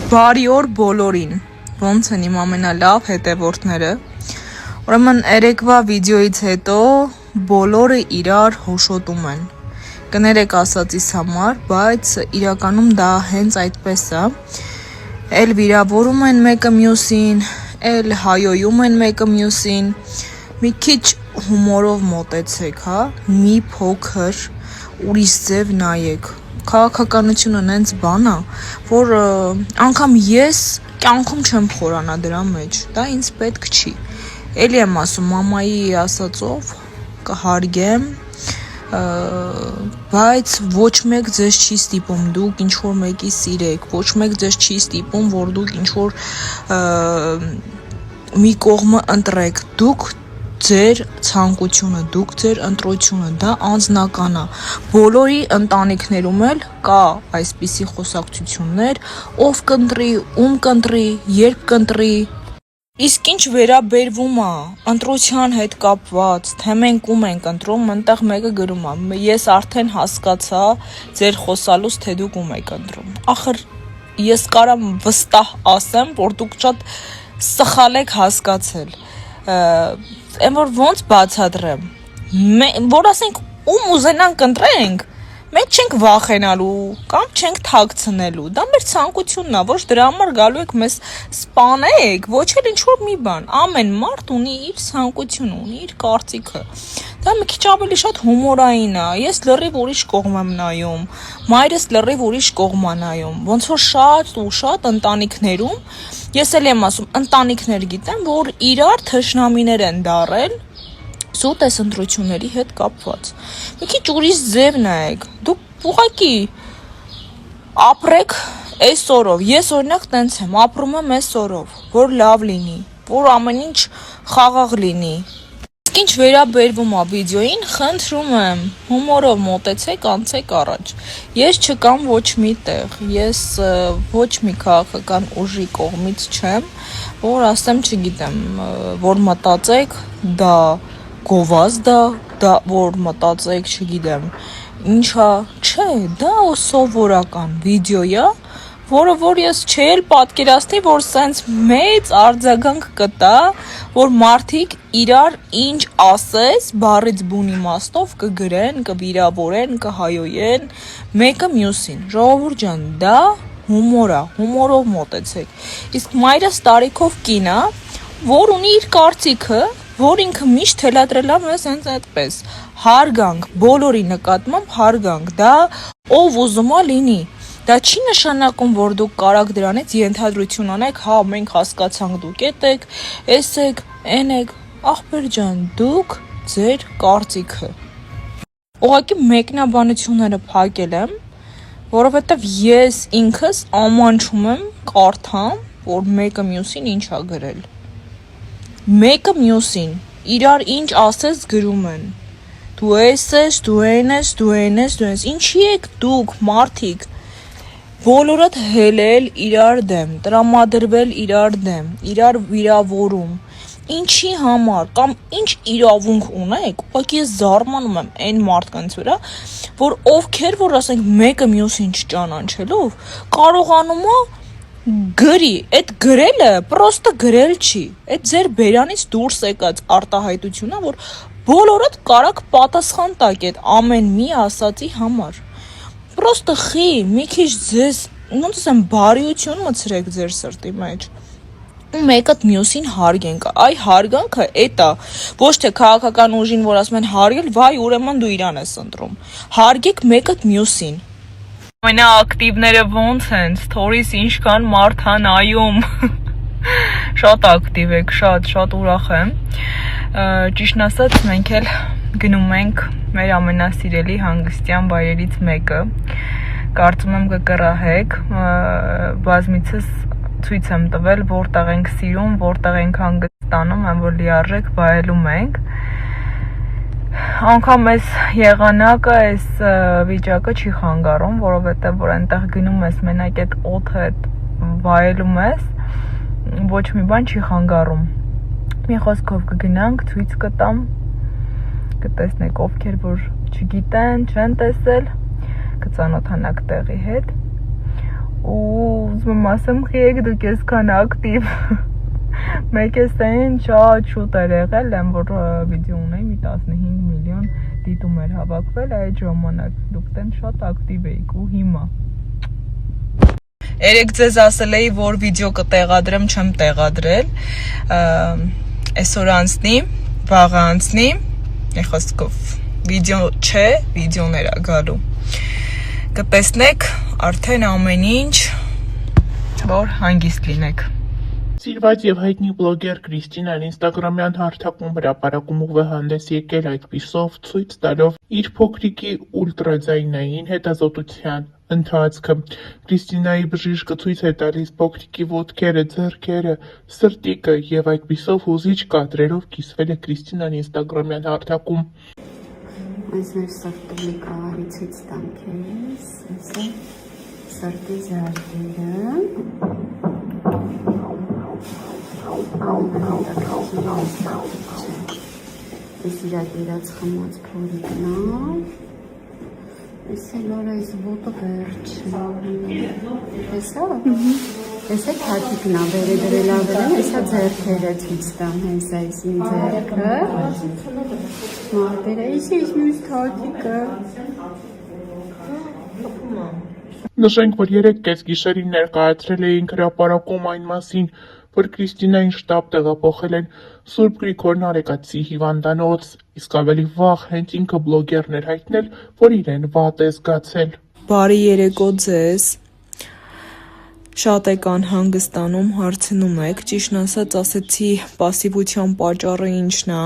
Բարի օր բոլորին, ոնց են իմ ամենալավ հետևորդները։ Ուրեմն երեկվա վիդեոից հետո բոլորը իրար հոշոտում են։ Կներեք ասածիս համար, բայց իրականում դա հենց այդպես է։ Էլ վիրավորում են մեկը մյուսին, էլ հայոյում են մեկը մյուսին։ Մի քիչ հումորով մոտեցեք, հա, մի փոքր ուրիշ ձև նայեք։ Քաղաքականությունը նենց բան է, որ անգամ ես կյանքում չեմ խորանա դրա մեջ, դա ինձ պետք չի։ Էլի եմ ասում, մամայի ասածով կհարգեմ, բայց ոչ մեկ ձեզ չի ստիպում դուք ինչ-որ մեկի սիրեք, ոչ մեկ ձեզ չի ստիպում, որ դուք ինչ-որ մի կողմը ընտրեք, դուք ձեր ցանկությունը, դուք ձեր ընտրությունը, դա անձնական է։ Բոլորի ընտանիքներում էլ կա այսպիսի խոսակցություններ, ով կընտրի, ում կընտրի, երբ կընտրի։ Իսկ ինչ վերաբերվում է ընտրության հետ կապված, թե մենք ում ենք ընտրում, այնտեղ մեկը գրում է. ես արդեն հասկացա ձեր խոսալուց, թե դուք ում եք ընտրում։ Ախր ես կարամ վստահ ասեմ, որ դուք շատ սխալ եք հասկացել։ Այն որ ոնց բացատրեմ, որ ասենք ում ուզենանք ընտրենք, մենք չենք վախենալու կամ չենք թաքցնելու, դա մեր ցանկությունն է, ոչ դրա համար գալու եք մեզ սպանեք, ոչ էլ ինչ-որ մի բան, ամեն մարդ ունի իր ցանկությունը, ունի իր կարծիքը, դա մի քիչ ավելի շատ հումորային է, ես լրիվ ուրիշ կողմ եմ նայում, մայրս լրիվ ուրիշ կողմ է նայում, ոնց որ շատ ու շատ ընտանիքներում, ես էլ եմ ասում, ընտանիքներ գիտեմ, որ իրար թշնամիներ են դառել սուտ այս ընտրությունների հետ կապված։ Մի քիչ ուրիշ ձև նայեք, դուք ուղղակի ապրեք այս օրով, ես օրինակ տենց եմ, ապրում եմ այս օրով, որ լավ լինի, որ ամեն ինչ խաղաղ լինի։ Իսկ ինչ վերաբերվում է վիդեոին, խնդրում եմ, հումորով մոտեցեք, անցեք առաջ։ Ես չկամ ոչ մի տեղ, ես ոչ մի քաղաքական ուժի կողմից չեմ, որ ասեմ, չգիտեմ, որ մտածեք, դա գովազդ դա որ մտածեք, չգիտեմ, ինչա, չէ, դա սովորական վիդեո է, որը որ ես չէի պատկերացնի, որ սենց մեծ արձագանք կտա, որ մարդիկ իրար ինչ ասես, բառից բուն իմաստով կգրեն, կվիրավորեն, կհայոյեն, մեկը մյուսին։ Ժողովուրդ ջան, դա հումոր է, հումորով մոտեցեք։ Իսկ մայրս տարիքով կին է, որ ունի իր կարծիքը, որ ինքը միշտ թելադրել է մեզ հենց այդպես, հարգանք, բոլորի նկատմամբ հարգանք, դա ով ուզում է լինի, դա չի նշանակում, որ դուք կարաք դրանից ենթադրություն անեք, հա, մենք հասկացանք դուք էդ եք, էս եք, են եք, ախպեր ջան, դուք ձեր կարծիքը։ Ուղղակի մեկնաբանությունները փակել եմ, որովհետև ես ինքս ամանչում եմ կարդամ, որ մեկը մյուսին ինչ ա գրել։ Մեկը մյուսին, իրար ինչ ասես գրում են, դու ես ես, դու են ես, դու են ես, դու ես, ինչի եք դուք, մարդիկ, բոլորդ հելել իրար դեմ, տրամադրվել իրար դեմ, իրար վիրավորում, ինչի համար, կամ ինչ իրավունք ունեք, ուղղակի ես զարմանում եմ այն մարդկանց վրա, որ ովքեր, որ ասենք մեկը մյուսին չճանաչելով, կարողանում է գրի, այդ գրելը պրոստը գրել չի, այդ ձեր բերանից դուրս եկած արտահայտությունն է, որ բոլորդ կարաք պատասխան տակ այդ ամեն մի ասածի համար։ Պրոստը խի, մի քիչ ձեզ, ոնց ասեմ, բարիություն մցրեք ձեր սրտի մեջ։ Ու մեկդ մյուսին հարգենք, այ հարգանքը էդ է, ոչ թե քաղաքական ուժին, որ ասում են հարգել, վայ, ուրեմն դու իրան ես ընտրում։ Հարգեք մեկդ մյուսին։ Ամենաակտիվները ոնց են, սթորիս ինչքան մարդ է նայում, շատ ակտիվ եք, շատ ուրախ եմ, ճիշտն ասած մենք էլ գնում ենք մեր ամենասիրելի հանգստյան վայրերից մեկը, կարծում եմ կկռահեք, բազմիցս ցույց եմ տվել, որտեղ ենք սիրում, որտեղ ենք հանգստանում, այն որ լիարժեք վայելում ենք, անգամ այս եղանակը, այս վիճակը չի խանգարում, որովհետև որ այնտեղ գնում ես մենակ այդ օդը վայելում ես, ոչ մի բան չի խանգարում։ Մի խոսքով կգնանք, ցույց կտամ, կտեսնեք ովքեր որ չգիտեն, չեն տեսել, կծանոթանաք տեղի հետ։ Ուզում ասեմ, խիեք դուք այսքան ակտիվ։ Մեկ էստեն շատ շուտ էր եղել, եմ որ վիդեո ունեի, մի 15 միլիոն դիտում էր հավաքվել այդ ժամանակ, դուք տեն շատ ակտիվ էիք ու հիմա։ Երեք ձեզ ասել էի, որ վիդեո կտեղադրեմ, չեմ տեղադրել, այսօր անցնի, վաղը անցնի, խոսքով, վիդեո չէ, վիդեոներ ա գալու, կտեսնեք արդեն ամեն ինչ, որ հանգիստ լինեք։ Սիրված եւ հայտնի բլոգեր Կրիստինան ինստագրամյան հարթակում հրապարակում ուղղահանդես եկել այդպիսով ցույց տալով իր փոքրիկի ուլտրաձայնային հետազոտության ընթացքը։ Կրիստինայի բժիշկը ցույց է տալիս փոքրիկի ոտքերը, ձեռքերը, սրտիկը եւ այդպիսով հուզիչ կադրերով կիսվել է Կրիստինան ինստագրամյան հարթակում։ Այս մեր սրտի կաղարի ցույց տամ քեզ, այսը սրտի զարկերը։ Այս իրակերած խմած փորիկն է, այս էլ որ այս ոտը վերջ, այս է թաթիկն է, վերը դրելա վերեն, այս է ձերքերը ցույց տամ, այս իմ ձերքը, մարտերը, այս մյուս թաթիկը, Նշենք, որ 3 կեսգիշերին ներկայացրել էինք հրապարակում այն մասին, որ Կրիստինային շտապ տեղափոխել են Սուրբ Գրիգոր Նարեկացի հիվանդանոց, իսկ ավելի վաղ հենց ինքը բլոգերն էր հայտնել, որ իրեն վատ է զգացել։ Բարի երեկո ձեզ, շատ եք անհանգստանում, հարցնում եք, ճիշտն ասած ասեցի պասիվության պատճառը ինչն է,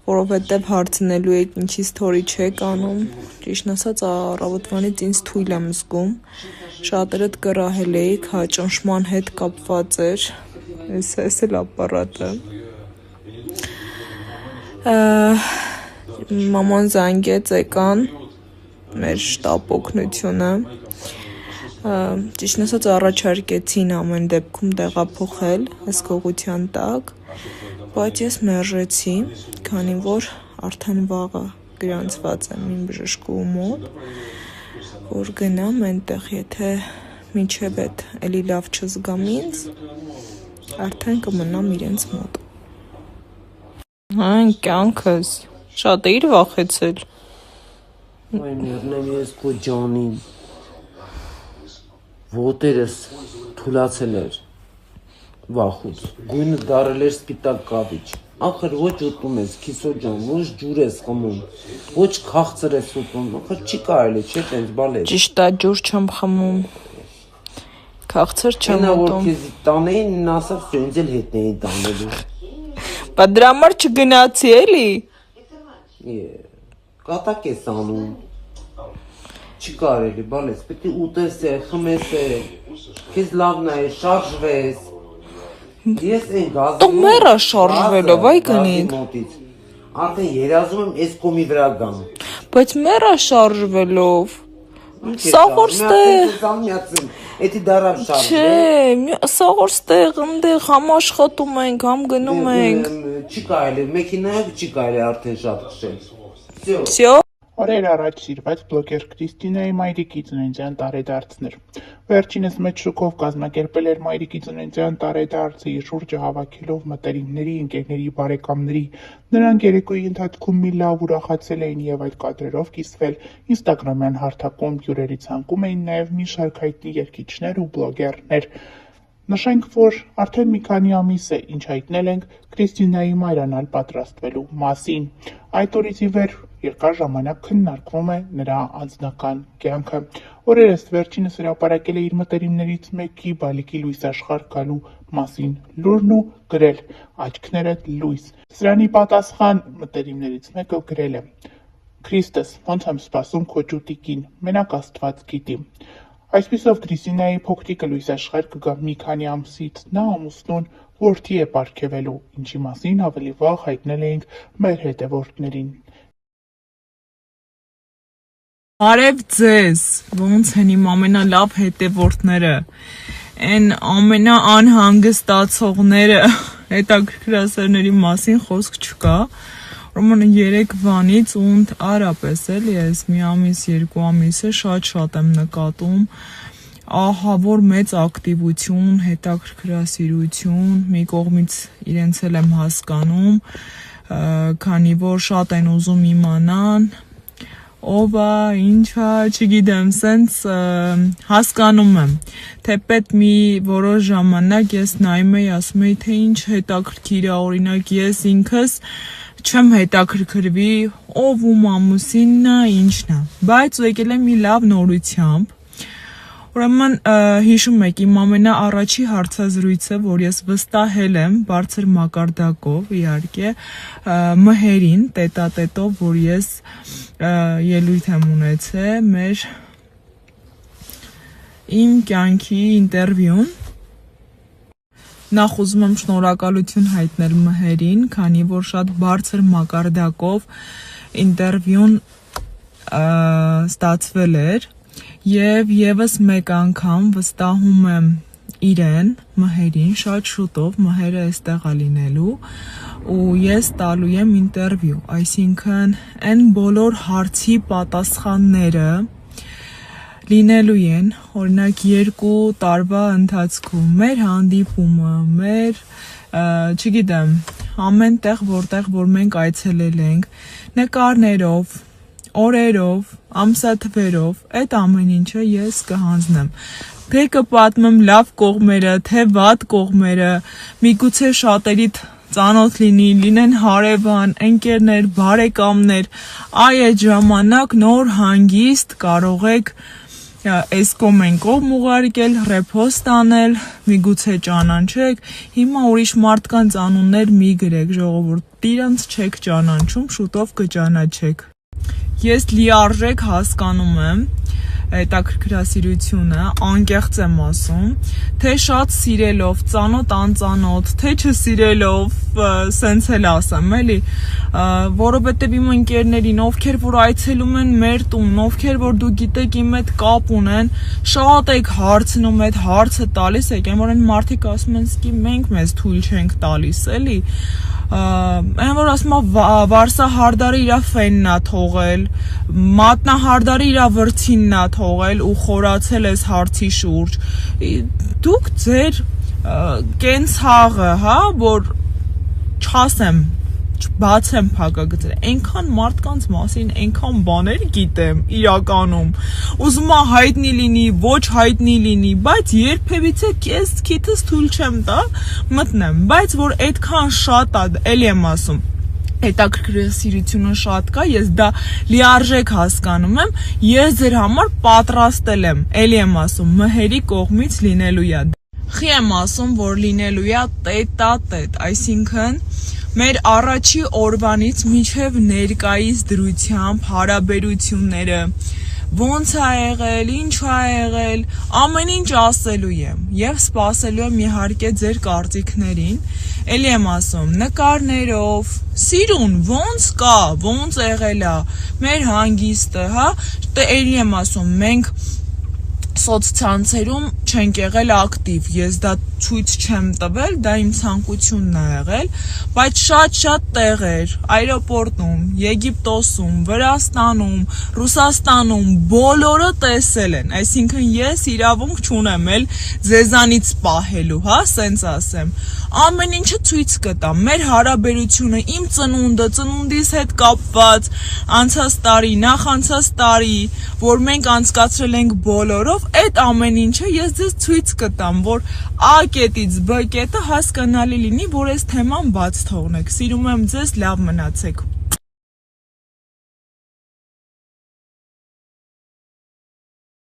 որովհետև հարցնելու եք ինչի սթորի չեք անում, ճիշտն ասած առավոտվանից ինձ թույլ եմ զգում, շատերդ կռահել էիք, հաճնշման հետ կապված էր, այս էլ ապարատը, մաման զանգեց եկան, մեր շտապ օգնությունը, ճիշտն ասած առաջարկեցին ամեն դեպքում տեղափոխել հսկողության տակ, բայց ես մերժեցի, քանի որ արդեն վաղը գրանցված եմ իմ բժշկու մոտ, որ գնամ այնտեղ, եթե մինչև այդ էլի լավ չզգամ ինձ, արդեն կմնամ իրենց մոտ։ Այն կյանքս, շատ էիր վախեցել։ Այ մերնեմ ես քո ջանին, ոտերս թուլացել էր, վախուց, գույնը դարել էր սպիտակ կավիչ, ախր ոչ ուտում ես, քիսո ջան, ոչ ջուր ես խմում, ոչ քաղցր ես ուտում, ախր չի կարելի, չէ տենց բալես։ Ճիշտ է, ջուր չեմ խմում, քաղցր չեմ Նա որ ուտում։ քեզ տանեին, նա ասաց, որ ինձ էլ հետ էին տանելու։ Բայց դրա համար չգնացի էլի։ Կատակ ես անում։ Չի կարելի, բալես, պետք է ուտես է, խմես է, քեզ լավն է, շարժվես։ Ես այն գազի Տո մեռա շարժվելով, այ գնիկ։ Արդեն երազում եմ այս կոմի վրա գամ։ Բայց մեռա շարժվելով։ Սաղոր ստեղ։ Էդի դարավ շարժ։ Չէ, սաղոր ստեղ, ընդեղ համ աշխատում ենք, համ գնում ենք։ Չի կարելի, մեքենայով չի կարելի արդեն շատ քշել։ Всё։ Օրեր առաջ սիրված բլոգեր Կրիստինայի մայրիկի ծննդյան տարեդարձներ։ Վերջինս մեծ շուկով կազմակերպել էր մայրիկի ծննդյան տարեդարձը իր շուրջը հավաքելով մտերիմների, ընկերների, բարեկամների։ Նրանք երեկոյի ընթացքում մի լավ ուրախացել էին եւ այդ կադրերով կիսվել ինստագրամյան հարթակում հյուրերի ցանկում էին նաեւ մի շարք հայտնի երգիչներ ու բլոգերներ։ Նշենք, որ արդեն մի քանի ամիս է, ինչ հայտնել ենք Կրիստինայի մայրանալ պատրաստվելու մասին։ Այդ օրից ի վեր երկար ժամանակ քննարկվում է նրա անձնական կյանքը։ Օրերս վերջինս հրապարակել է իր մտերիմներից մեկի բալիկի լույսաշխարհ գալու մասին լուրն ու գրել «Աչքներդ լույս»։ Սրանի պատասխան մտերիմներից մեկը գրել է. «Քրիստոս, ոնց եմ սպասում քո ջուտիկին, մենակ Աստված գիտի»։ Այսպիսով Կրիստինայի փոքրիկը լույսաշխարհ կգա մի քանի ամսից, նա ամուսնուն որդի է պարգևելու, ինչի մասին ավելի վաղ հայտնել էինք մեր հետևորդներին։ Բարև ձեզ, ոնց են իմ ամենալավ հետևորդները, այն ամենաանհանգստացողները, հետաքրքրասերների մասին խոսք չկա, ուրեմն երեկվանից ու առապես էլի ես մի ամիս, երկու ամիս է շատ եմ նկատում ահա որ մեծ ակտիվություն, հետաքրքրասիրություն, մի կողմից իրենց էլ եմ հասկանում, քանի որ շատ են ուզում իմանան, ով է, ինչ է, չգիտեմ, սենց հասկանում եմ, թեպետ մի որոշ ժամանակ ես նայում էի, ասում էի, թե ինչ հետաքրքիր է, օրինակ ես ինքս չեմ հետաքրքրվի, ով ում ամուսինն է, ինչն է, բայց եկել եմ մի լավ նորությամբ, ուրեմն հիշում եք իմ ամենաառաջի հարցազրույցը, որ ես վստահել եմ բարձր մակարդակով, իհարկե, մհերին, տետատետով, որ ես ելույթ եմ ունեցել մեր իմ կյանքի ինտերվյուն։ Նախ ուզում եմ շնորհակալություն հայտնել մհերին, քանի որ շատ բարձր մակարդակով ինտերվյուն ստացվել էր եւ եւս մեկ անգամ վստահում եմ իրեն, մհերին, շատ շուտով մհերը այստեղ է լինելու ու ես տալու եմ ինտերվյու, այսինքն այն բոլոր հարցի պատասխանները լինելու են, օրինակ 2 տարվա ընթացքում մեր հանդիպումը, մեր, չգիտեմ, ամեն տեղ որտեղ որ մենք այցելել ենք, նկարներով, օրերով, ամսաթվերով, այդ ամեն ինչը ես կհանձնեմ, թե կպատմեմ լավ կողմերը, թե վատ կողմերը, միգուցե շատերիդ ծանոթ լինեն հարևան, ընկերներ, բարեկամներ, այդ ժամանակ նոր հանգիստ կարող եք այս կոմեն կողմ ուղարկել, ռեպոստ անել, միգուցե ճանաչեք, հիմա ուրիշ մարդկանց անուններ մի գրեք, ժողովուրդ իրանց չեք ճանաչում, շուտով կճանաչեք։ Ես լիարժեք հասկանում եմ հետաքրքրասիրությունը, անկեղծ եմ ասում, թե շատ սիրելով, ծանոթ անծանոթ, թե չսիրելով, սենց էլ ասեմ, էլի, որովհետև իմ ընկերներին, ովքեր որ այցելում են մեր տուն, ովքեր որ դու գիտեք իմ հետ կապ ունեն, շատ եք հարցնում, այդ հարցը տալիս եք, այն որ այն մարդիկ ասում են, սկի մենք մեզ թույլ չենք տալիս, էլի, այն որ ասում է Վարսա Հարդարը իրա ֆենն ա թողել, Մատնա Հարդարը իրա վրցինն ա թողել ու խորացել ես հարցի շուրջ, դուք ձեր կենցաղը, հա, որ չասեմ, բացեմ փակագծերը, այնքան մարդկանց մասին, այնքան բաներ գիտեմ իրականում, ուզում եմ հայտնի լինի, ոչ հայտնի լինի, բայց երբևիցե քեզ քիթս թույլ չեմ տա, մտնեմ, բայց որ այդքան շատ է, էլի եմ ասում, հետաքրքրասիրությունը շատ կա, ես դա լիարժեք հասկանում եմ, ես ձեր համար պատրաստել եմ, էլի եմ ասում, մհերի կողմից լինելու է, խի եմ ասում, որ լինելու է տետատետ, այսինքն մեր առաջի օրվանից մինչև ներկայիս դրությամբ հարաբերությունները, ոնց է եղել, ինչ է եղել, ամեն ինչ ասելու եմ եւ սպասելու եմ իհարկե ձեր կարծիքներին, էլի եմ ասում, նկարներով, սիրուն, ոնց կա, ոնց եղել է, մեր հանգիստը, հա, էլի եմ ասում, մենք սոցցանցերում չենք եղել ակտիվ, ես դա ցույց չեմ տվել, դա իմ ցանկությունն է եղել, բայց շատ տեղեր, այրոպորտում, Եգիպտոսում, Վրաստանում, Ռուսաստանում բոլորը տեսել են, այսինքն ես իրավունք չունեմ էլ ձեզանից պահելու, հա, սենց ասեմ, ամեն ինչը ցույց կտամ, մեր հարաբերությունը, իմ ծնունդը, ծնունդիս հետ կապված, անցած տարի, նախանցած տարի, որ մենք անցկացրել ենք բոլորով, այդ ամեն ինչը ես ձեզ ցույց կտամ, որ A կետից B կետը հասկանալի լինի, որ այս թեման բաց թողնեք, սիրում եմ ձեզ, լավ մնացեք։